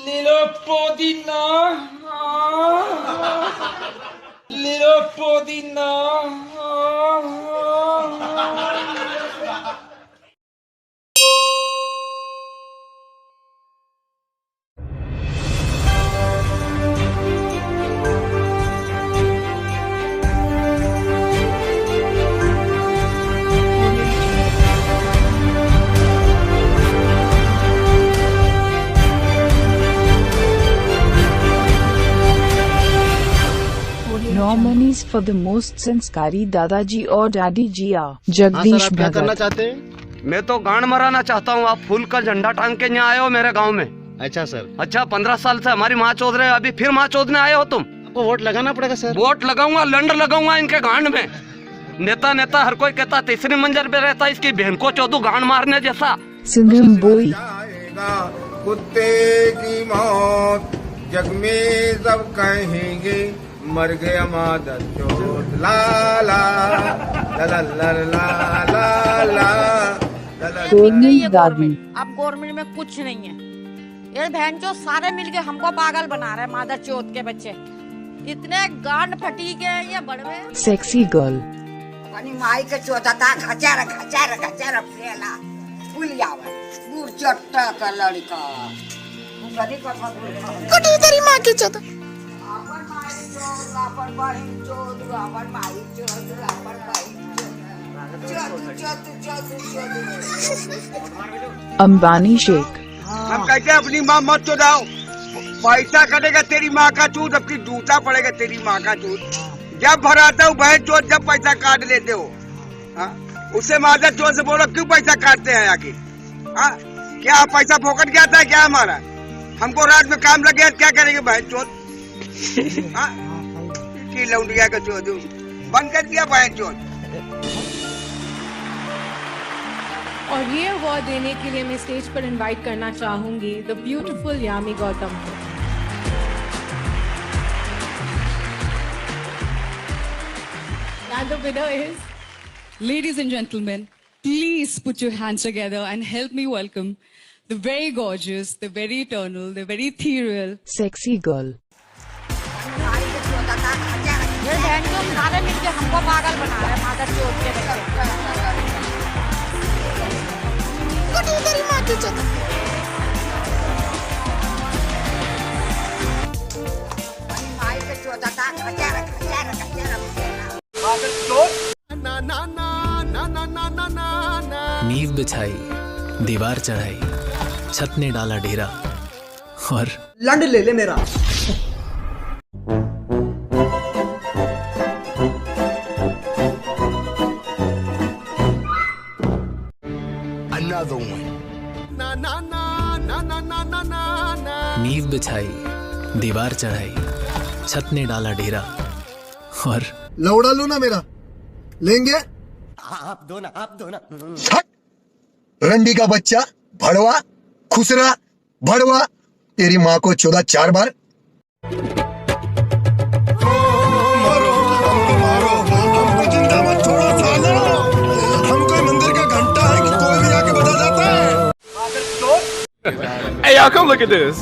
Little Podina. Little Podina. Nominees for the most संस्कारी दादाजी और दादी जी आ हाँ जगदीश सर, आप क्या करना भगत। चाहते हैं? मैं तो गांड मराना चाहता हूँ। आप फूल का झंडा टांग के यहाँ आए हो मेरे गांव में। अच्छा सर, अच्छा 15 साल से हमारी माँ चोद रहे, अभी फिर माँ चोदने आए हो तुम? आपको वोट लगाना पड़ेगा सर। वोट लगाऊंगा, लंड लगाऊंगा इनके गांड में। नेता हर कोई कहता तीसरी मंजिल पे रहता, इसकी बहन को चौदू गांड मारने जैसा। सिंघम बोई कुत्ते की मौत जग में सब कहेंगे, मर गया मादर चोट ला ला ला ला ला ला ला ला। सोनी दादी अब गवर्नमेंट में कुछ नहीं है। ये बहन चो सारे मिलके हमको पागल बना रहे हैं, मादर चौथ के बच्चे इतने गांड फटी के ये बड़वे। सेक्सी गर्ल अनि माई के चोता था खचार खचार खचार फेला फुलियावा गुड़ चट्टा का लड़का कदी कथा कटी तेरी माँ की चोत। अपन माई चोद अपन बहन चोद अपन माई चोद अपन बहन चोद। अंबानी शेख हम कहते हैं अपनी माँ मत चुदाओ, पैसा कटेगा तेरी माँ का चूत, अपनी जूता पड़ेगा तेरी माँ का चूत। जब भराता हूँ बहन चोत, जब पैसा काट लेते हो उससे मादर चोत से बोलो क्यों पैसा काटते हैं आखिर? क्या पैसा फोकट गया था क्या हमारा? हमको रात में काम लग गया क्या करेंगे बहन चोत? की लौंडिया का चोत बंद कर दिया बहन चोत। और ये अवार्ड देने के लिए मैं स्टेज पर इनवाइट करना चाहूंगी द ब्यूटीफुल यामी गौतम को। And the winner is, ladies and gentlemen, please put your hands together and help me welcome the very gorgeous, the very eternal, the very ethereal sexy girl ये बहन चो सारे मिलके हमको पागल बना रहे हैं, मादर चौथ के बच्चे कटी तेरी माँ की चोत। अनि माई के चोता था खचार खचार खचार फेला। नींव बिछाई, दीवार चढ़ाई, छत ने डाला डेरा और लंड ले ले मेरा। नींव बिछाई, दीवार चढ़ाई, छत ने डाला डेरा और लौड़ा लो ना मेरा, लेंगे आप दो ना। रंडी का बच्चा, भड़वा, खुसरा, भड़वा, तेरी माँ को 14 बार। मारो हमको जिंदा मत छोड़ो सालो, हम कोई मंदिर का घंटा है कि कोई भी आके बजा जाता है। Hey y'all, come look at this.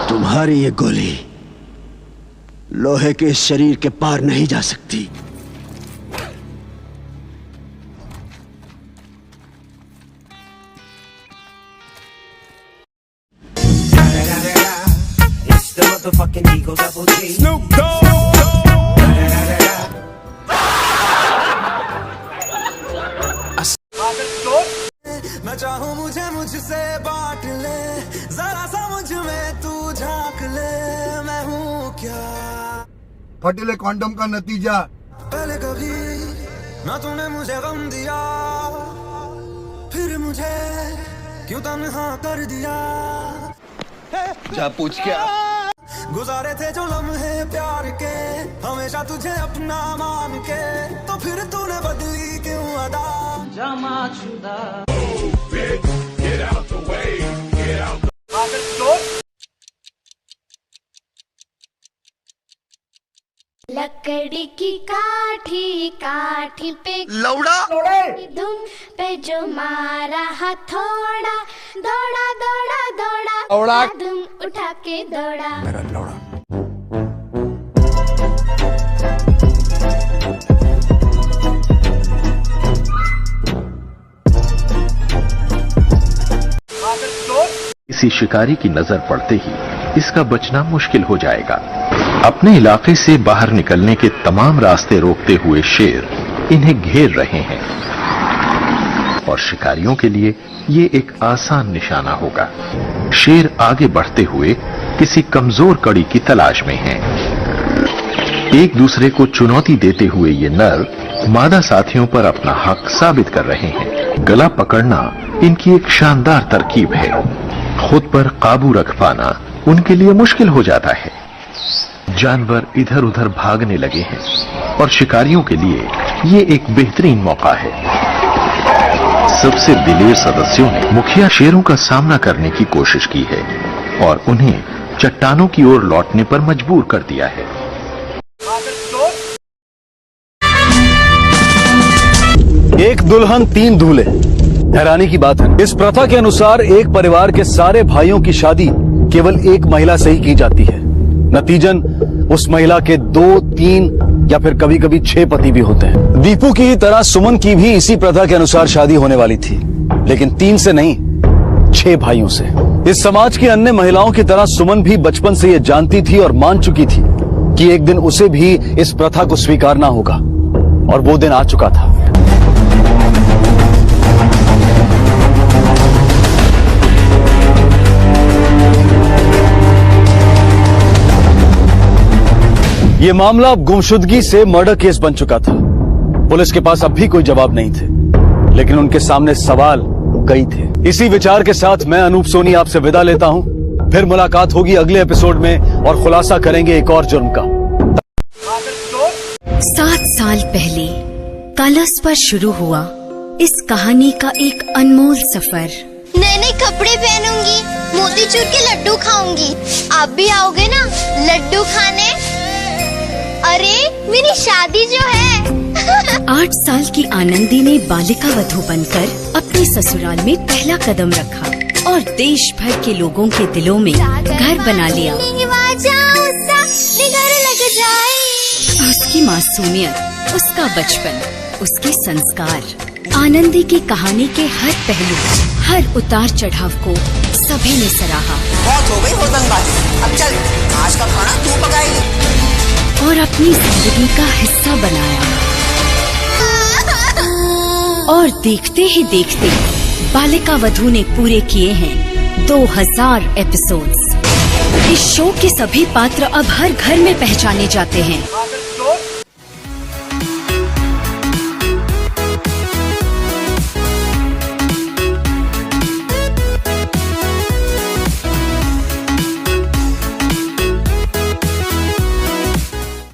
तुम्हारी ये गोली लोहे के शरीर के पार नहीं जा सकती। मैं चाहूँ मुझसे बांट ले, जरा सा मुझ में तू झांक ले, मैं हूँ क्या फटेले कॉन्डम का नतीजा। पहले कभी ना तूने मुझे गम दिया, फिर मुझे क्यों तन्हा कर दिया। जा पूछ क्या गुजारे थे जो लम्हे प्यार के, हमें हमेशा तुझे अपना मान के, तो फिर तूने बदली क्यों अदा? लकड़ी की काठी काठी पे लौड़ा धुम पे जो मारा हथौड़ा, दौड़ा दौड़ा दौड़ा धुम उठा के दौड़ा। मेरा लौड़ा। किसी शिकारी की नजर पड़ते ही इसका बचना मुश्किल हो जाएगा। अपने इलाके से बाहर निकलने के तमाम रास्ते रोकते हुए शेर इन्हें घेर रहे हैं और शिकारियों के लिए ये एक आसान निशाना होगा। शेर आगे बढ़ते हुए किसी कमजोर कड़ी की तलाश में हैं। एक दूसरे को चुनौती देते हुए ये नर मादा साथियों पर अपना हक साबित कर रहे हैं। गला पकड़ना इनकी एक शानदार तरकीब है। खुद पर काबू रख पाना उनके लिए मुश्किल हो जाता है। जानवर इधर उधर भागने लगे हैं और शिकारियों के लिए ये एक बेहतरीन मौका है। सबसे दिलेर सदस्यों ने मुखिया शेरों का सामना करने की कोशिश की है और उन्हें चट्टानों की ओर लौटने पर मजबूर कर दिया है। एक दुल्हन तीन दूल्हे, हैरानी की बात है। इस प्रथा के अनुसार एक परिवार के सारे भाइयों की शादी केवल एक महिला से ही की जाती है। नतीजन उस महिला के 2, 3 या फिर कभी कभी 6 पति भी होते हैं। दीपू की तरह सुमन की भी इसी प्रथा के अनुसार शादी होने वाली थी, लेकिन 3 से नहीं 6 भाइयों से। इस समाज की अन्य महिलाओं की तरह सुमन भी बचपन से ये जानती थी और मान चुकी थी कि एक दिन उसे भी इस प्रथा को स्वीकारना होगा, और वो दिन आ चुका था। ये मामला अब गुमशुदगी से मर्डर केस बन चुका था। पुलिस के पास अब भी कोई जवाब नहीं थे, लेकिन उनके सामने सवाल कई थे। इसी विचार के साथ मैं अनूप सोनी आपसे विदा लेता हूं। फिर मुलाकात होगी अगले एपिसोड में और खुलासा करेंगे एक और जुर्म का। 7 साल पहले कलश पर शुरू हुआ इस कहानी का एक अनमोल सफर। नए नए कपड़े पहनूंगी, मोतीचूर के लड्डू खाऊंगी। आप भी आओगे ना लड्डू खाने? अरे मेरी शादी जो है। 8 साल की आनंदी ने बालिका वधू बनकर अपने ससुराल में पहला कदम रखा और देश भर के लोगों के दिलों में घर बना लिया। उसकी मासूमियत, उसका बचपन, उसके संस्कार। आनंदी की कहानी के हर पहलू, हर उतार चढ़ाव को सभी ने सराहा। बहुत हो गई होटलबाजी, अब चल आज का खाना तू पकाएगी। और अपनी जिंदगी का हिस्सा बनाया। और देखते ही देखते बालिका वधू ने पूरे किए हैं 2000 एपिसोड्स। इस शो के सभी पात्र अब हर घर में पहचाने जाते हैं।